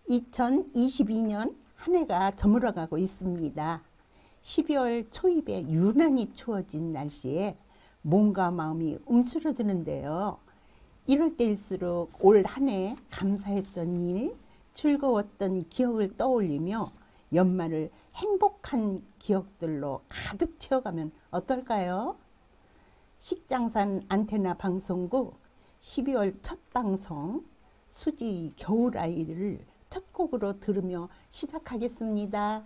2022년 한 해가 저물어가고 있습니다. 12월 초입에 유난히 추워진 날씨에 몸과 마음이 움츠러드는데요. 이럴 때일수록 올 한 해 감사했던 일, 즐거웠던 기억을 떠올리며 연말을 행복한 기억들로 가득 채워가면 어떨까요? 식장산 안테나 방송국 12월 첫 방송 수지 겨울아이를 첫 곡으로 들으며 시작하겠습니다.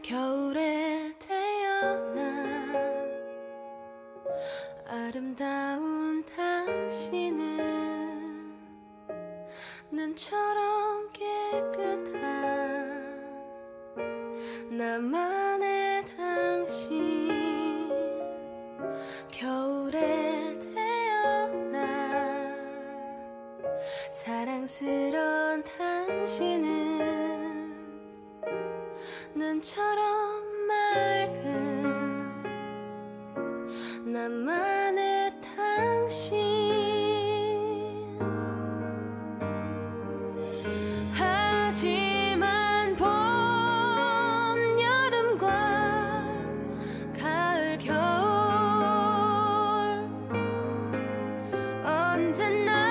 겨울에 태어나 아름다운 당신은 눈처럼 깨끗한 나만의 당신. 겨울에 태어나 사랑스러운 당신은 눈처럼 맑은 나만의 당신. 하지만 봄, 여름과 가을, 겨울 언제나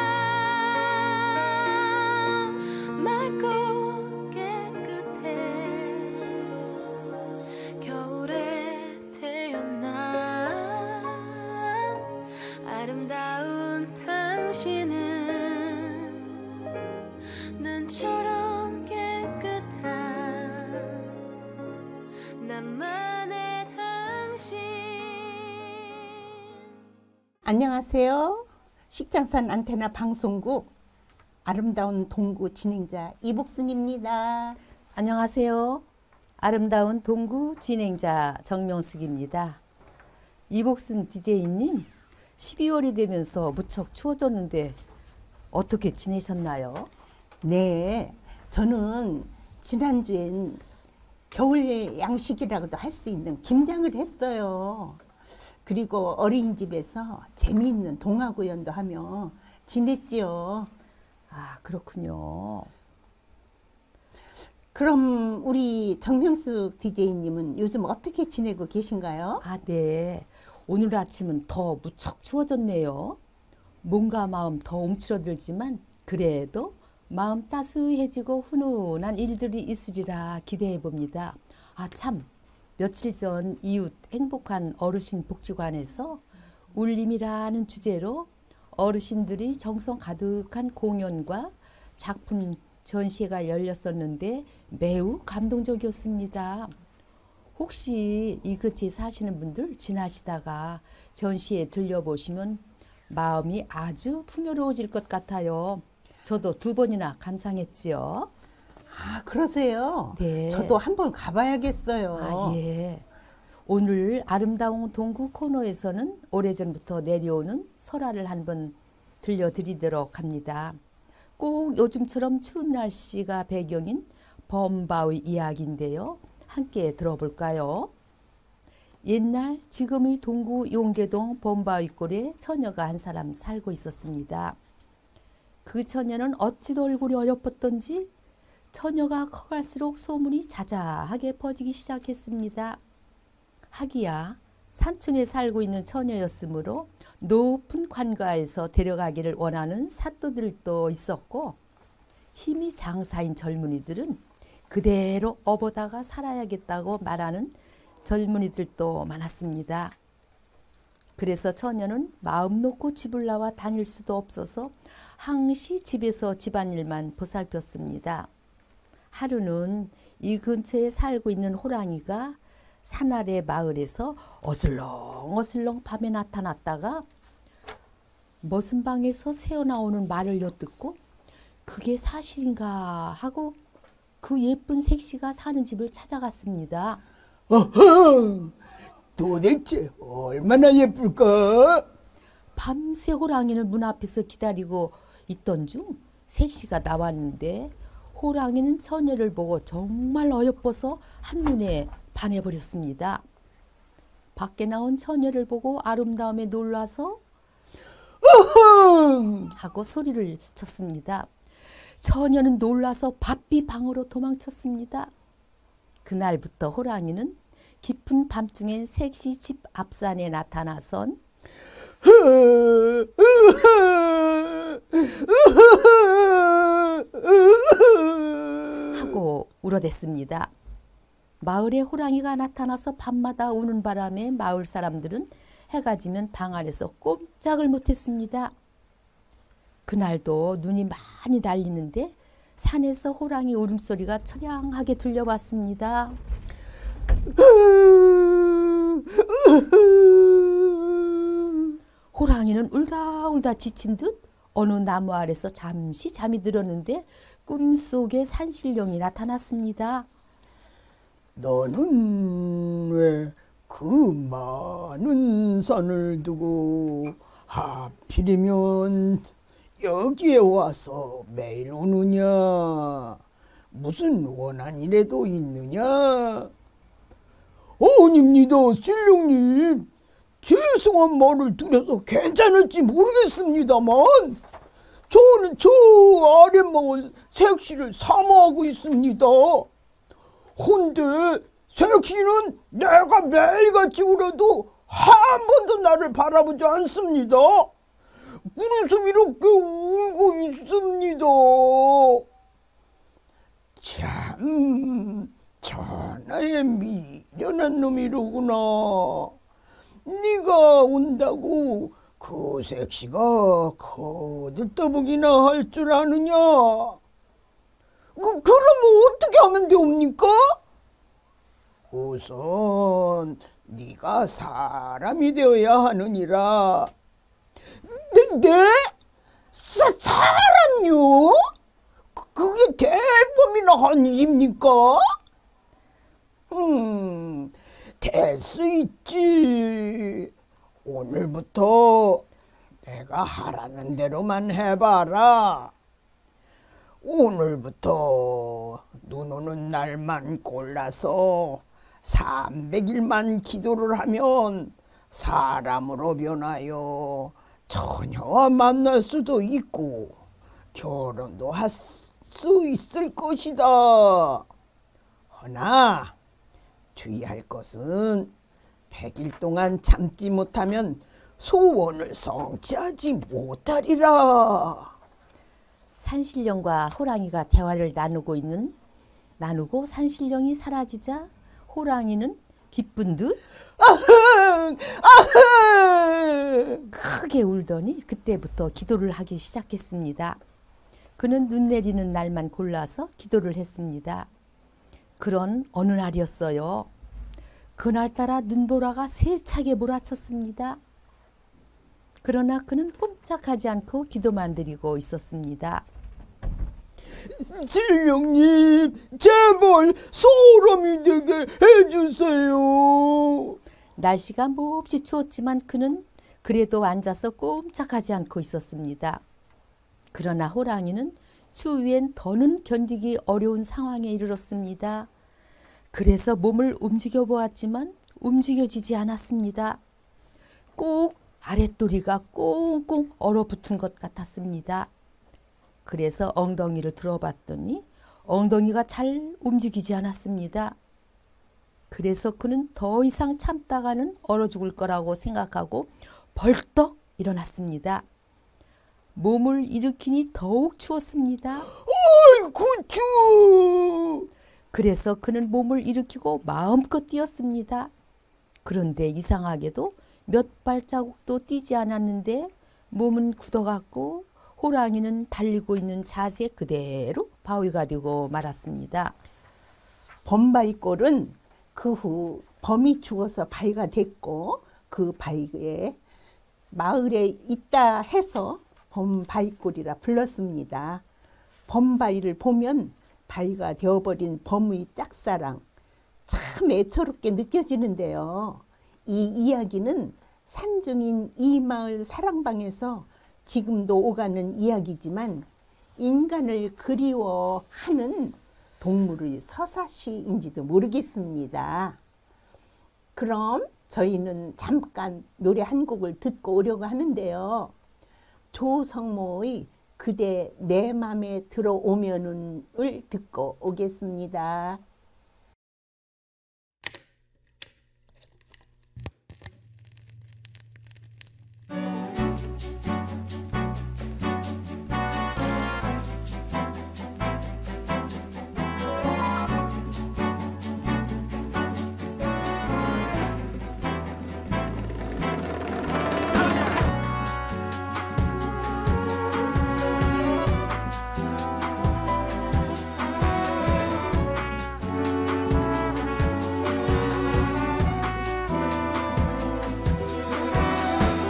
맑고 깨끗해. 겨울에 태어난 아름다운 당신은 눈처럼 깨끗한 나만의 당신. 안녕하세요. 식장산 안테나 방송국 아름다운 동구 진행자 이복순입니다. 안녕하세요. 아름다운 동구 진행자 정명숙입니다. 이복순 DJ님, 12월이 되면서 무척 추워졌는데 어떻게 지내셨나요? 네, 저는 지난주엔 겨울 양식이라고도 할 수 있는 김장을 했어요. 그리고 어린이집에서 재미있는 동화 구연도 하며 지냈지요. 아, 그렇군요. 그럼 우리 정명숙 DJ님은 요즘 어떻게 지내고 계신가요? 아, 네. 오늘 아침은 더 무척 추워졌네요. 몸과 마음 더 움츠러들지만 그래도 마음 따스해지고 훈훈한 일들이 있으리라 기대해 봅니다. 아, 참. 며칠 전 이웃 행복한 어르신 복지관에서 울림이라는 주제로 어르신들이 정성 가득한 공연과 작품 전시회가 열렸었는데 매우 감동적이었습니다. 혹시 이 근처에 사시는 분들 지나시다가 전시회 들려보시면 마음이 아주 풍요로워질 것 같아요. 저도 2번이나 감상했지요. 아, 그러세요? 네. 저도 한번 가봐야겠어요. 아, 예. 오늘 아름다운 동구 코너에서는 오래전부터 내려오는 설화를 한번 들려드리도록 합니다. 꼭 요즘처럼 추운 날씨가 배경인 범바위 이야기인데요. 함께 들어볼까요? 옛날 지금의 동구 용계동 범바위골에 처녀가 한 사람 살고 있었습니다. 그 처녀는 어찌도 얼굴이 어여뻤던지 처녀가 커갈수록 소문이 자자하게 퍼지기 시작했습니다. 하기야 산촌에 살고 있는 처녀였으므로 높은 관가에서 데려가기를 원하는 사또들도 있었고 힘이 장사인 젊은이들은 그대로 업어다가 살아야겠다고 말하는 젊은이들도 많았습니다. 그래서 처녀는 마음 놓고 집을 나와 다닐 수도 없어서 항시 집에서 집안일만 보살폈습니다. 하루는 이 근처에 살고 있는 호랑이가 산 아래 마을에서 어슬렁어슬렁 밤에 나타났다가 머슴방에서 새어나오는 말을 엿듣고 그게 사실인가 하고 그 예쁜 색시가 사는 집을 찾아갔습니다. 어흥! 도대체 얼마나 예쁠까? 밤새 호랑이는 문 앞에서 기다리고 있던 중 색시가 나왔는데 호랑이는 처녀를 보고 정말 어여뻐서 한눈에 반해버렸습니다. 밖에 나온 처녀를 보고 아름다움에 놀라서 하고 소리를 쳤습니다. 처녀는 놀라서 바삐 방으로 도망쳤습니다. 그날부터 호랑이는 깊은 밤중에 색시 집 앞산에 나타나선 하고 울어댔습니다. 마을에 호랑이가 나타나서 밤마다 우는 바람에 마을 사람들은 해가 지면 방 안에서 꼼짝을 못했습니다. 그날도 눈이 많이 날리는데 산에서 호랑이 울음소리가 처량하게 들려왔습니다. 호랑이는 울다 지친 듯 어느 나무 아래서 잠시 잠이 들었는데 꿈속에 산신령이 나타났습니다. 너는 왜 그 많은 산을 두고 하필이면 여기에 와서 매일 우느냐? 무슨 원한 일에도 있느냐? 아닙니다, 신령님. 죄송한 말을 드려서 괜찮을지 모르겠습니다만 저는 저 아랫마을 색시를 사모하고 있습니다. 헌데 색시는 내가 매일같이 울어도 한 번도 나를 바라보지 않습니다. 무슨 이렇게 울고 있습니다. 참 천하의 미련한 놈이로구나. 네가 운다고 그 색시가 거들떠보기나 할 줄 아느냐? 그러면 어떻게 하면 되옵니까? 우선 네가 사람이 되어야 하느니라. 네? 사람요? 그게 대범이나 한 일입니까? 될 수 있지. 오늘부터 내가 하라는 대로만 해봐라. 오늘부터 눈 오는 날만 골라서 300일만 기도를 하면 사람으로 변하여 처녀와 만날 수도 있고 결혼도 할 수 있을 것이다. 허나 주의할 것은 100일 동안 참지 못하면 소원을 성취하지 못하리라. 산신령과 호랑이가 대화를 나누고 산신령이 사라지자 호랑이는 기쁜 듯 크게 울더니 그때부터 기도를 하기 시작했습니다. 그는 눈 내리는 날만 골라서 기도를 했습니다. 그런 어느 날이었어요. 그날따라 눈보라가 세차게 몰아쳤습니다. 그러나 그는 꼼짝하지 않고 기도만 드리고 있었습니다. 신령님, 제발 사람이 되게 해주세요. 날씨가 몹시 추웠지만 그는 그래도 앉아서 꼼짝하지 않고 있었습니다. 그러나 호랑이는 추위엔 더는 견디기 어려운 상황에 이르렀습니다. 그래서 몸을 움직여 보았지만 움직여지지 않았습니다. 꼭 아랫도리가 꽁꽁 얼어붙은 것 같았습니다. 그래서 엉덩이를 들어봤더니 엉덩이가 잘 움직이지 않았습니다. 그래서 그는 더 이상 참다가는 얼어 죽을 거라고 생각하고 벌떡 일어났습니다. 몸을 일으키니 더욱 추웠습니다. 아이고 추워. 그래서 그는 몸을 일으키고 마음껏 뛰었습니다. 그런데 이상하게도 몇 발자국도 뛰지 않았는데 몸은 굳어갔고 호랑이는 달리고 있는 자세 그대로 바위가 되고 말았습니다. 범바위골은 그 후 범이 죽어서 바위가 됐고 그 바위에 마을에 있다 해서 범바위골이라 불렀습니다. 범바위를 보면 바위가 되어버린 범의 짝사랑 참 애처롭게 느껴지는데요. 이 이야기는 산중인 이 마을 사랑방에서 지금도 오가는 이야기지만 인간을 그리워하는 동물의 서사시인지도 모르겠습니다. 그럼 저희는 잠깐 노래 한 곡을 듣고 오려고 하는데요. 조성모의 그대 내 맘에 들어오면은을 듣고 오겠습니다.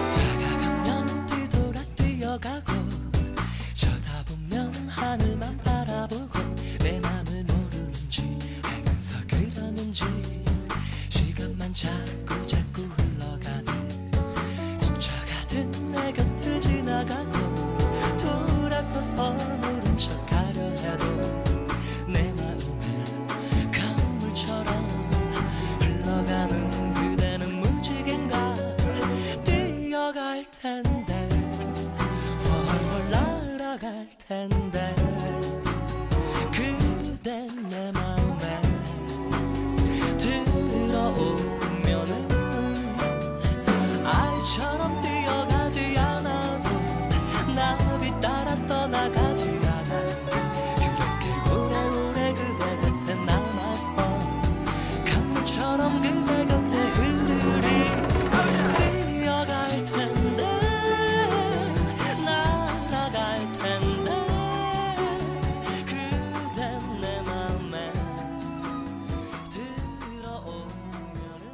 다가가면 뒤돌아 뛰어가고 쳐다보면 하늘만 바라보고 내 맘을 모르는지 알면서 그러는지 시간만 자꾸 자꾸 흘러가네. 스쳐가듯 내 곁을 지나가고 돌아서서 모른 척하려 해도 내 마음엔 강물처럼 흘러가는 그대는 무지개인가 뛰어갈 텐데 훨훨 날아갈 텐데 그댄 내 마음에 들어오면은 아이처럼 뛰어가지 않아도 나비 따라 떠나가지 않아. 그렇게 오래오래 그대 곁에 남아서 강물처럼 그대 곁에 흐르리. 뛰어갈 텐데 날아갈 텐데 그댄 내 맘에 들어오면은.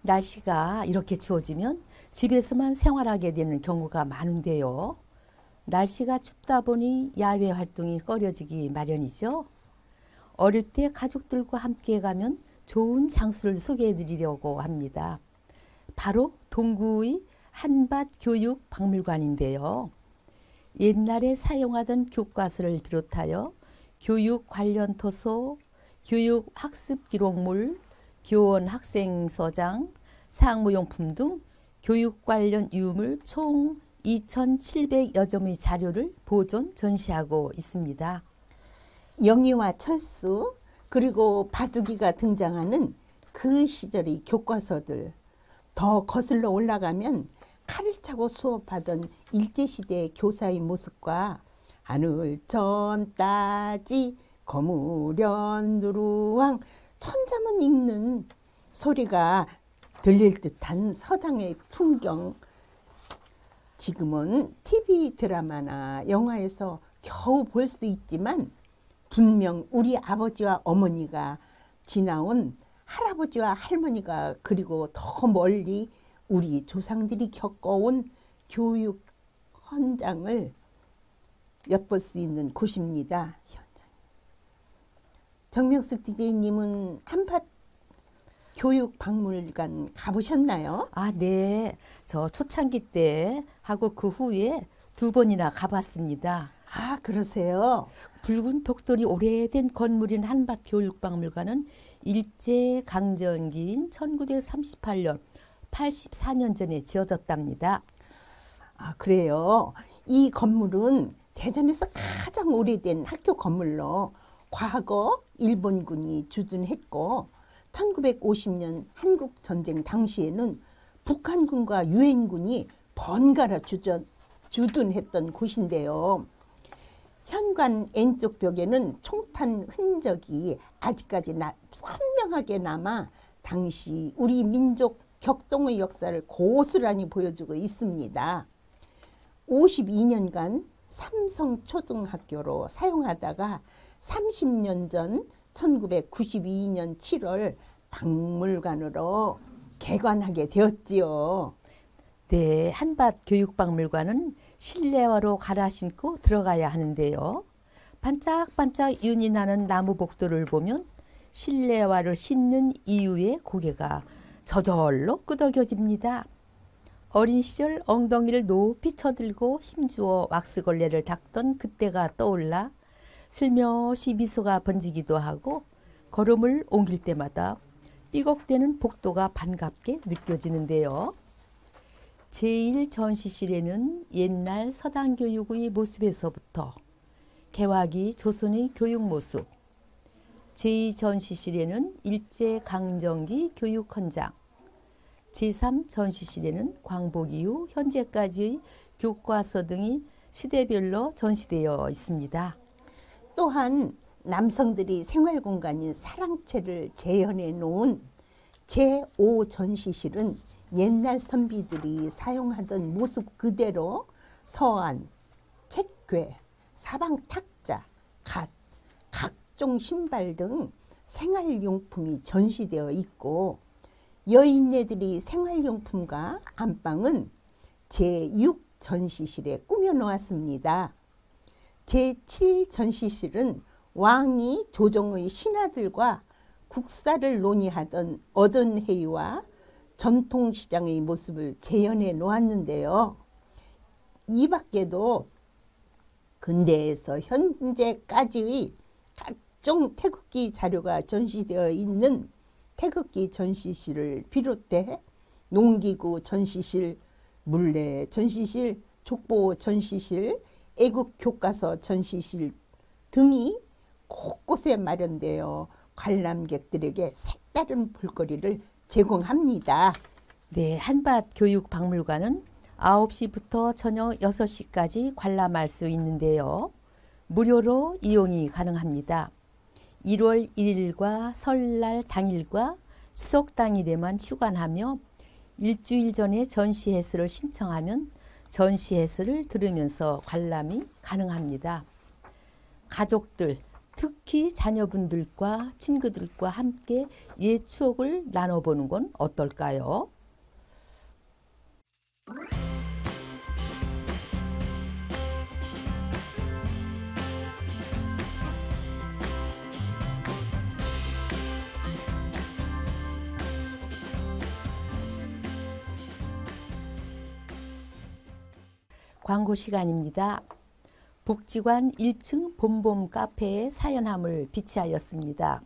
날씨가 이렇게 추워지면 집에서만 생활하게 되는 경우가 많은데요. 날씨가 춥다 보니 야외 활동이 꺼려지기 마련이죠. 어릴 때 가족들과 함께 가면 좋은 장소를 소개해 드리려고 합니다. 바로 동구의 한밭교육박물관인데요. 옛날에 사용하던 교과서를 비롯하여 교육 관련 도서, 교육 학습 기록물, 교원 학생서장, 상무용품 등 교육 관련 유물 총 2,700여 점의 자료를 보존 전시하고 있습니다. 영희와 철수 그리고 바둑이가 등장하는 그 시절의 교과서들, 더 거슬러 올라가면 칼을 차고 수업하던 일제시대 교사의 모습과 하늘 전 따지 거무련 누루왕 천자문 읽는 소리가 들릴 듯한 서당의 풍경, 지금은 TV 드라마나 영화에서 겨우 볼 수 있지만 분명 우리 아버지와 어머니가 지나온 할아버지와 할머니가 그리고 더 멀리 우리 조상들이 겪어온 교육 현장을 엿볼 수 있는 곳입니다. 정명숙 DJ님은 한밭 교육박물관 가보셨나요? 아, 네. 저 초창기 때 하고 그 후에 2번이나 가봤습니다. 아, 그러세요? 붉은 벽돌이 오래된 건물인 한밭교육박물관은 일제강점기인 1938년 84년 전에 지어졌답니다. 아, 그래요. 이 건물은 대전에서 가장 오래된 학교 건물로 과거 일본군이 주둔했고 1950년 한국전쟁 당시에는 북한군과 유엔군이 번갈아 주둔했던 곳인데요. 현관 N쪽 벽에는 총탄 흔적이 아직까지 선명하게 남아 당시 우리 민족 격동의 역사를 고스란히 보여주고 있습니다. 52년간 삼성초등학교로 사용하다가 30년 전 1992년 7월 박물관으로 개관하게 되었지요. 네, 한밭교육박물관은 실내화로 갈아 신고 들어가야 하는데요. 반짝반짝 윤이 나는 나무 복도를 보면 실내화를 신는 이유의 고개가 저절로 끄덕여집니다. 어린 시절 엉덩이를 높이 쳐들고 힘주어 왁스걸레를 닦던 그때가 떠올라 슬며시 미소가 번지기도 하고 걸음을 옮길 때마다 삐걱대는 복도가 반갑게 느껴지는데요. 제1전시실에는 옛날 서당 교육의 모습에서부터 개화기 조선의 교육 모습, 제2전시실에는 일제강점기 교육 현장, 제3전시실에는 광복 이후 현재까지의 교과서 등이 시대별로 전시되어 있습니다. 또한 남성들이 생활공간인 사랑채를 재현해 놓은 제5전시실은 옛날 선비들이 사용하던 모습 그대로 서안, 책괴, 사방 탁자, 갓, 각종 신발 등 생활용품이 전시되어 있고 여인네들이 생활용품과 안방은 제6전시실에 꾸며놓았습니다. 제7전시실은 왕이 조정의 신하들과 국사를 논의하던 어전회의와 전통시장의 모습을 재현해 놓았는데요. 이 밖에도 근대에서 현재까지의 각종 태극기 자료가 전시되어 있는 태극기 전시실을 비롯해 농기구 전시실, 물레 전시실, 족보 전시실, 애국 교과서 전시실 등이 곳곳에 마련되어 관람객들에게 색다른 볼거리를 제공합니다. 네, 한밭 교육박물관은 9시부터 저녁 6시까지 관람할 수 있는데요. 무료로 이용이 가능합니다. 1월 1일과 설날 당일과 추석 당일에만 휴관하며 일주일 전에 전시 해설을 신청하면 전시 해설을 들으면서 관람이 가능합니다. 가족들, 특히 자녀분들과 친구들과 함께 옛 추억을 나눠보는 건 어떨까요? 광고 시간입니다. 복지관 1층 봄봄 카페에 사연함을 비치하였습니다.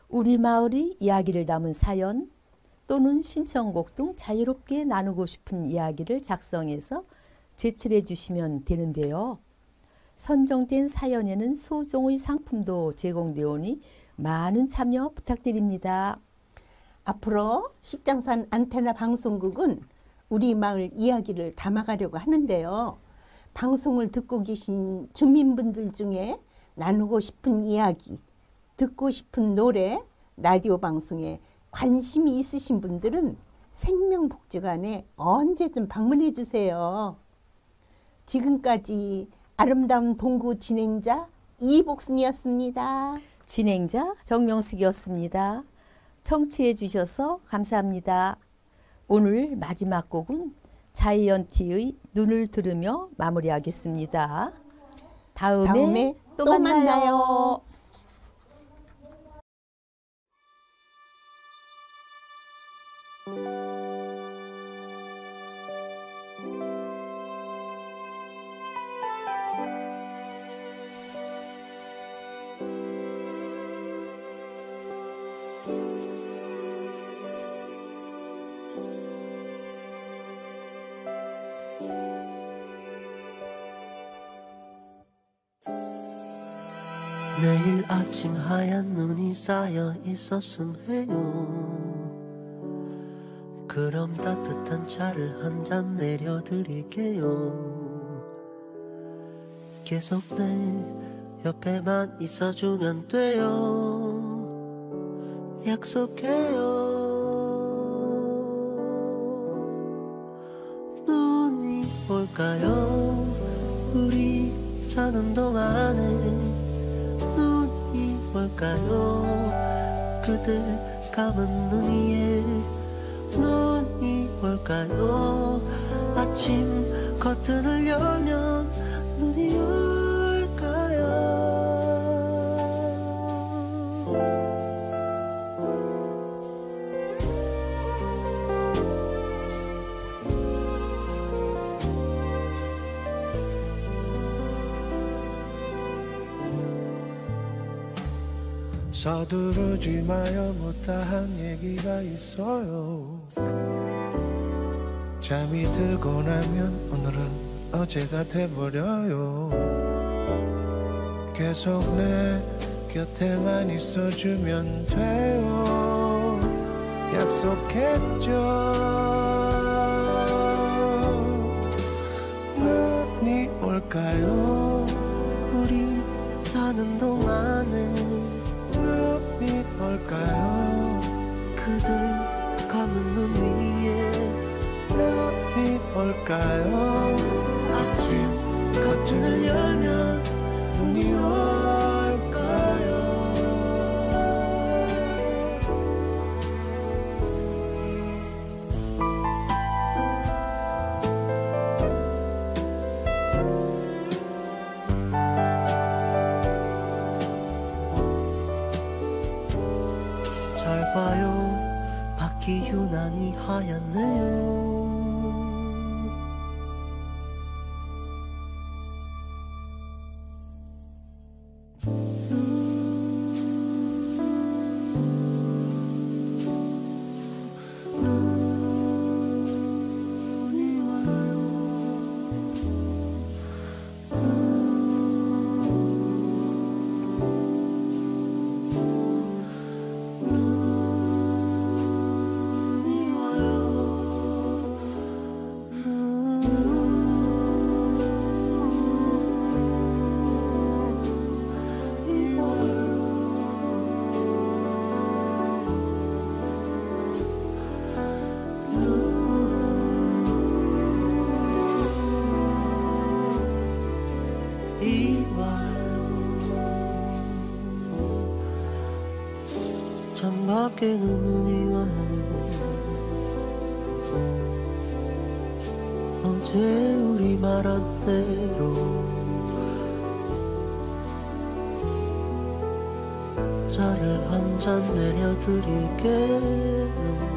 우리 마을의 이야기를 담은 사연 또는 신청곡 등 자유롭게 나누고 싶은 이야기를 작성해서 제출해 주시면 되는데요. 선정된 사연에는 소정의 상품도 제공되오니 많은 참여 부탁드립니다. 앞으로 식장산 안테나 방송국은 우리 마을 이야기를 담아가려고 하는데요. 방송을 듣고 계신 주민분들 중에 나누고 싶은 이야기, 듣고 싶은 노래, 라디오 방송에 관심이 있으신 분들은 생명복지관에 언제든 방문해 주세요. 지금까지 아름다운 동구 진행자 이복순이었습니다. 진행자 정명숙이었습니다. 청취해 주셔서 감사합니다. 오늘 마지막 곡은 자이언티의 눈을 들으며 마무리하겠습니다. 다음에 또 만나요. 내일 아침 하얀 눈이 쌓여 있었음 해요. 그럼 따뜻한 차를 한 잔 내려드릴게요. 계속 내 옆에만 있어주면 돼요. 약속해요. 눈이 올까요? 우리 자는 동안에 눈이 올까요? 그대 감은 눈 위에 눈이 올까요? 아침 커튼을 열면 눈이 올까요? 서두르지 마요 못다한 얘기가 있어요. 잠이 들고 나면 오늘은 어제가 돼버려요. 계속 내 곁에만 있어주면 돼요. 약속했죠. 눈이 올까요? 우리 자는 동안에 눈이 올까요? 그대 감은 눈 위에 눈이 올까요? 아침 커튼을 열면 눈이 올까요? 잘 봐요 밖이 유난히 하얗네요. 눈이 와요. 눈이 와요. 눈이 창밖에는 눈이 와요. 어제 우리 말한 대로 차를 한 잔 내려드릴게요.